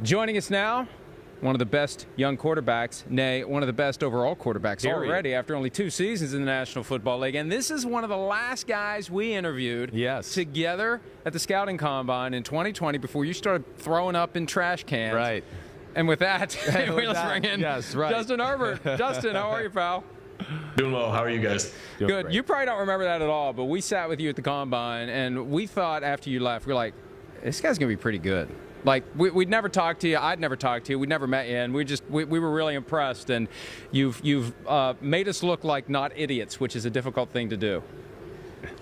Joining us now, one of the best young quarterbacks, nay, one of the best overall quarterbacks already after only 2 seasons in the National Football League. And this is one of the last guys we interviewed together at the Scouting Combine in 2020 before you started throwing up in trash cans. Right. And with that, let's bring in Justin Herbert. Justin, how are you, pal? Doing well. How are you guys? Doing good. Great. You probably don't remember that at all, but we sat with you at the Combine, and we thought after you left, we were like, this guy's going to be pretty good. Like, we'd never talked to you. I'd never talked to you. We'd never met you. And we were really impressed. And you've made us look like not idiots, which is a difficult thing to do.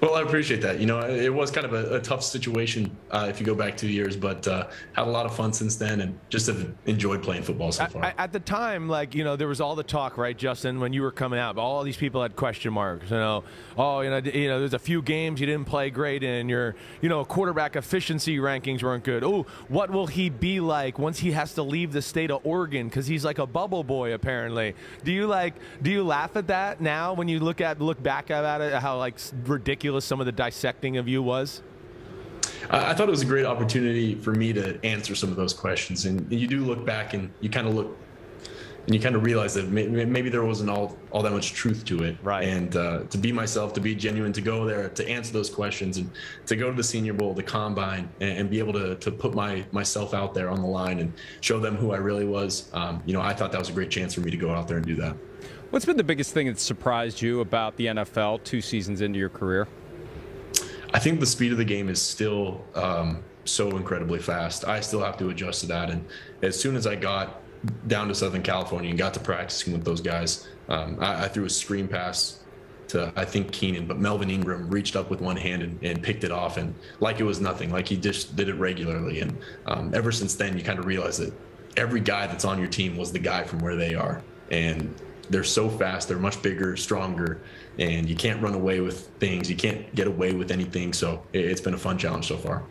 Well, I appreciate that. You know, it was kind of a tough situation if you go back 2 years, but had a lot of fun since then and just have enjoyed playing football so far. At the time, like, you know, there was all the talk, right, Justin, when you were coming out. All these people had question marks. You know, there's a few games you didn't play great in. Your, quarterback efficiency rankings weren't good. Oh, what will he be like once he has to leave the state of Oregon because he's like a bubble boy apparently? Do you laugh at that now when you look back at it, how like ridiculous some of the dissecting of you was? I thought it was a great opportunity for me to answer some of those questions. And you do look back and you kind of realize that maybe there wasn't all that much truth to it. Right. And to be myself, to be genuine, to go there, to answer those questions, and to go to the Senior Bowl, the Combine, and be able to put myself out there on the line and show them who I really was. I thought that was a great chance for me to go out there and do that. What's been the biggest thing that surprised you about the NFL 2 seasons into your career? I think the speed of the game is still so incredibly fast. I still have to adjust to that. And as soon as I got down to Southern California and got to practicing with those guys, I threw a screen pass to, I think, Keenan, but Melvin Ingram reached up with one hand and picked it off, and like it was nothing, like he just did it regularly. And ever since then, you kind of realize that every guy that's on your team was the guy from where they are. And they're so fast, they're much bigger, stronger, and you can't run away with things. You can't get away with anything. So it's been a fun challenge so far.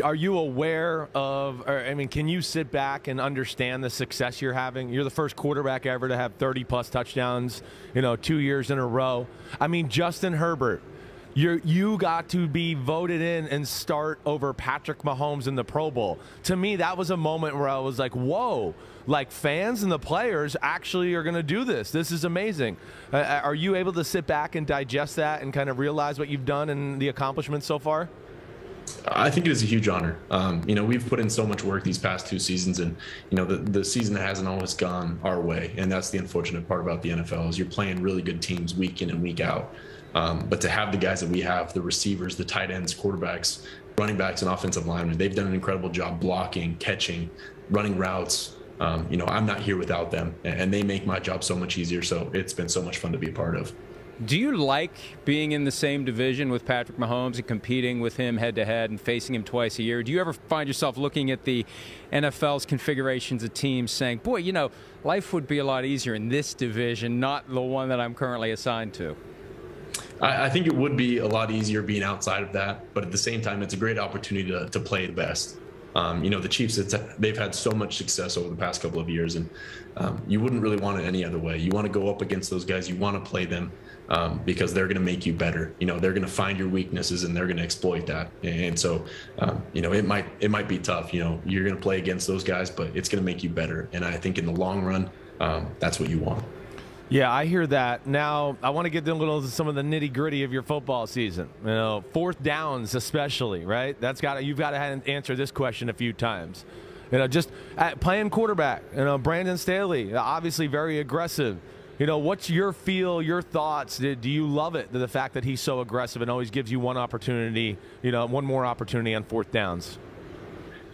Are you aware of, can you sit back and understand the success you're having? You're the first quarterback ever to have 30-plus touchdowns, 2 years in a row. I mean, Justin Herbert, you got to be voted in and start over Patrick Mahomes in the Pro Bowl. To me, that was a moment where I was like, whoa, like fans and the players actually are going to do this. This is amazing. Are you able to sit back and digest that and kind of realize what you've done and the accomplishments so far? I think it is a huge honor. We've put in so much work these past 2 seasons, and the season hasn't always gone our way, and that's the unfortunate part about the NFL is you're playing really good teams week in and week out. But to have the guys that we have, the receivers, the tight ends, quarterbacks, running backs, and offensive linemen, they've done an incredible job blocking, catching, running routes. I'm not here without them, and they make my job so much easier. So it's been so much fun to be a part of. Do you like being in the same division with Patrick Mahomes and competing with him head-to-head and facing him twice a year? Do you ever find yourself looking at the NFL's configurations of teams saying, boy, life would be a lot easier in this division, not the one that I'm currently assigned to? I think it would be a lot easier being outside of that, but at the same time, it's a great opportunity to play the best. The Chiefs, they've had so much success over the past couple of years, and you wouldn't really want it any other way. You want to go up against those guys. You want to play them because they're going to make you better. They're going to find your weaknesses and they're going to exploit that. And so, it might be tough. You're going to play against those guys, but it's going to make you better. And I think in the long run, that's what you want. Yeah, I hear that. Now, I want to get into some of the nitty-gritty of your football season. 4th downs especially, right? You've got to answer this question a few times. Just playing quarterback. Brandon Staley, obviously very aggressive. What's your feel, your thoughts? Do you love it, the fact that he's so aggressive and always gives you one opportunity, one more opportunity on 4th downs?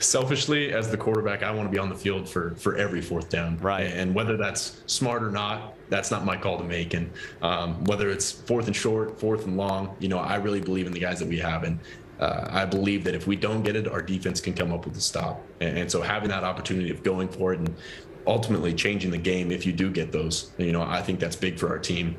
Selfishly, as the quarterback, I want to be on the field for every 4th down. Right. And whether that's smart or not, that's not my call to make. And whether it's 4th and short, 4th and long, I really believe in the guys that we have. And I believe that if we don't get it, our defense can come up with a stop. And so having that opportunity of going for it and ultimately changing the game if you do get those, I think that's big for our team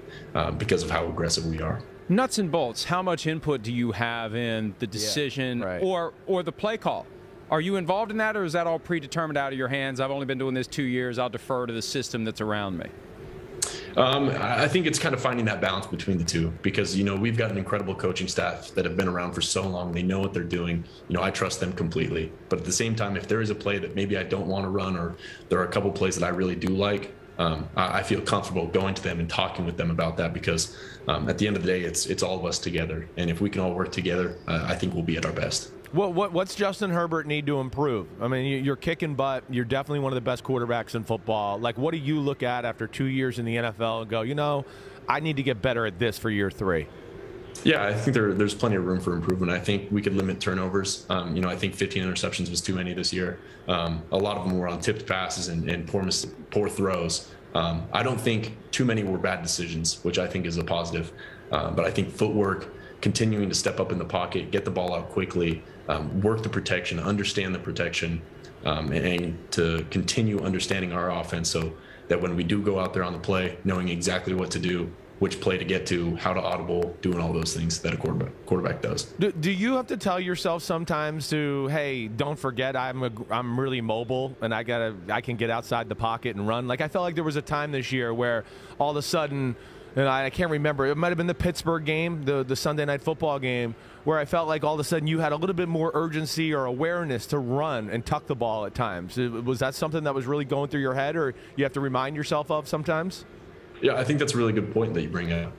because of how aggressive we are. Nuts and bolts, how much input do you have in the decision or the play call? Are you involved in that, or is that all predetermined out of your hands? I've only been doing this 2 years. I'll defer to the system that's around me. I think it's kind of finding that balance between the two because, we've got an incredible coaching staff that have been around for so long. They know what they're doing. I trust them completely. But at the same time, if there is a play that maybe I don't want to run or there are a couple plays that I really do like, I feel comfortable going to them and talking with them about that because at the end of the day, it's all of us together. And if we can all work together, I think we'll be at our best. What's Justin Herbert need to improve? I mean, you're kicking butt. You're definitely one of the best quarterbacks in football. Like, what do you look at after 2 years in the NFL and go, I need to get better at this for year 3? Yeah, I think there's plenty of room for improvement. I think we could limit turnovers. I think 15 interceptions was too many this year. A lot of them were on tipped passes and poor throws. I don't think too many were bad decisions, which I think is a positive. But I think footwork, continuing to step up in the pocket, get the ball out quickly, work the protection, understand the protection, and to continue understanding our offense so that when we do go out there on the play, knowing exactly what to do, which play to get to, how to audible, doing all those things that a quarterback does. Do you have to tell yourself sometimes hey, don't forget I'm really mobile and I can get outside the pocket and run? Like, I felt like there was a time this year where all of a sudden, and I can't remember, it might have been the Pittsburgh game, the Sunday Night Football game, where I felt like all of a sudden you had a little bit more urgency or awareness to run and tuck the ball at times. Was that something that was really going through your head or you have to remind yourself of sometimes? Yeah, I think that's a really good point that you bring up.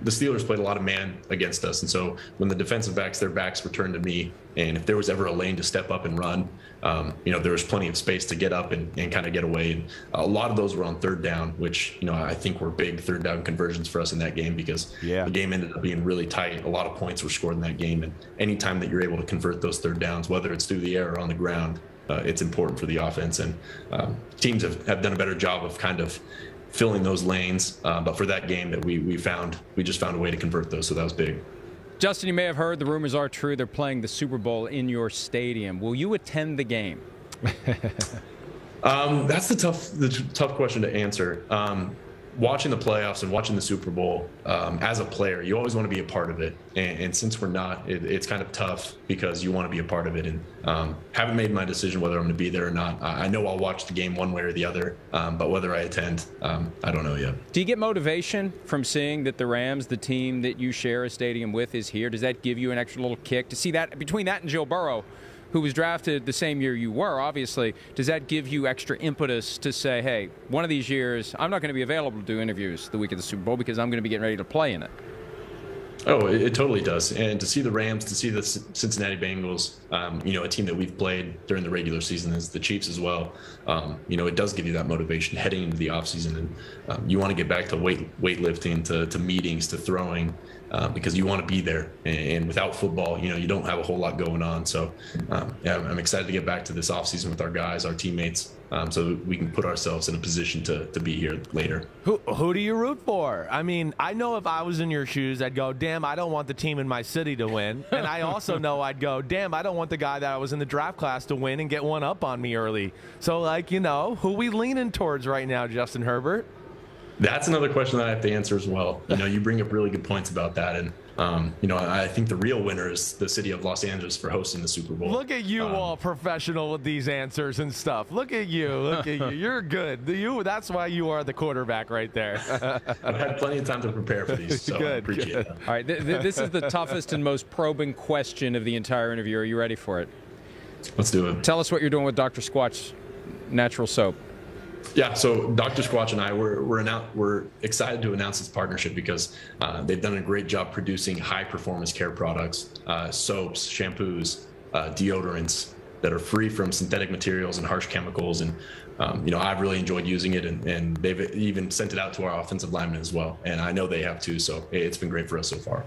The Steelers played a lot of man against us, and so when the defensive backs, their backs were turned to me, and if there was ever a lane to step up and run, there was plenty of space to get up and kind of get away. And a lot of those were on third down, which, I think were big third down conversions for us in that game because the game ended up being really tight. A lot of points were scored in that game, and anytime that you're able to convert those third downs, whether it's through the air or on the ground, it's important for the offense. And teams have done a better job of kind of filling those lanes, but for that game that we just found a way to convert those, so that was big. Justin, you may have heard the rumors are true. They're playing the Super Bowl in your stadium. Will you attend the game? That's the tough question to answer. Watching the playoffs and watching the Super Bowl, as a player, you always want to be a part of it. And since we're not, it's kind of tough because you want to be a part of it. And haven't made my decision whether I'm going to be there or not. I know I'll watch the game one way or the other, but whether I attend, I don't know yet. Do you get motivation from seeing that the Rams, the team that you share a stadium with, is here? Does that give you an extra little kick to see that between that and Joe Burrow, who was drafted the same year you were, obviously, does that give you extra impetus to say, hey, one of these years, I'm not going to be available to do interviews the week of the Super Bowl because I'm going to be getting ready to play in it? Oh, it totally does. And to see the Rams, to see the Cincinnati Bengals, a team that we've played during the regular season, is the Chiefs as well. It does give you that motivation heading into the offseason. And you want to get back to weightlifting, to meetings, to throwing, because you want to be there. And without football, you don't have a whole lot going on. So, I'm excited to get back to this offseason with our guys, our teammates, so that we can put ourselves in a position to be here later. Who do you root for? I mean, I know if I was in your shoes, I'd go, damn, I don't want the team in my city to win. And I also know I'd go, damn, I don't want the guy that I was in the draft class to win and get one up on me early. So, who we leaning towards right now, Justin Herbert? That's another question that I have to answer as well. You bring up really good points about that. And, I think the real winner is the city of Los Angeles for hosting the Super Bowl. Look at you, all professional with these answers and stuff. Look at you. Look at you. You're good. That's why you are the quarterback right there. I've had plenty of time to prepare for these, so I appreciate it. All right, this is the toughest and most probing question of the entire interview. Are you ready for it? Let's do it. Tell us what you're doing with Dr. Squatch Natural Soap. Yeah, so Dr. Squatch and I, we're excited to announce this partnership because they've done a great job producing high-performance care products, soaps, shampoos, deodorants that are free from synthetic materials and harsh chemicals. And, I've really enjoyed using it, and they've even sent it out to our offensive linemen as well. And I know they have too, so it's been great for us so far.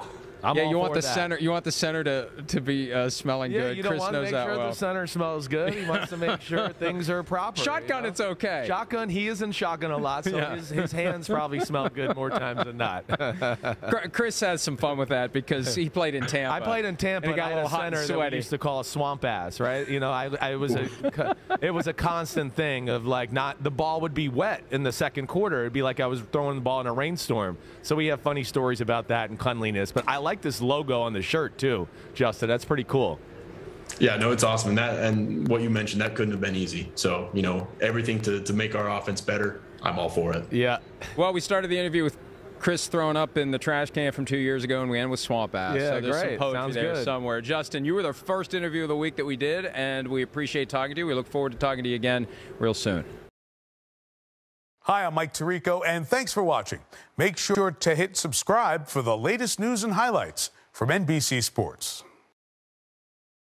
You want the center. You want the center to be smelling good. You don't Chris want to knows make that sure well. the center smells good. He wants to make sure things are proper. Shotgun, it's okay. Shotgun, he is in shotgun a lot, so his hands probably smell good more times than not. Chris has some fun with that because he played in Tampa. I played in Tampa. And he got a little hot and sweaty. That we used to call a swamp ass, right? It was a constant thing of the ball would be wet in the second quarter. It'd be like I was throwing the ball in a rainstorm. So we have funny stories about that and cleanliness. But I like this logo on the shirt too, Justin. That's pretty cool. Yeah, no, it's awesome. And what you mentioned, that couldn't have been easy. So, everything to make our offense better, I'm all for it. Yeah. Well, we started the interview with Chris throwing up in the trash can from 2 years ago, and we end with swamp ass. Yeah, so there's great. some poetry Sounds there good. somewhere. Justin, you were the first interview of the week that we did, and we appreciate talking to you. We look forward to talking to you again real soon. Hi, I'm Mike Tirico, and thanks for watching. Make sure to hit subscribe for the latest news and highlights from NBC Sports.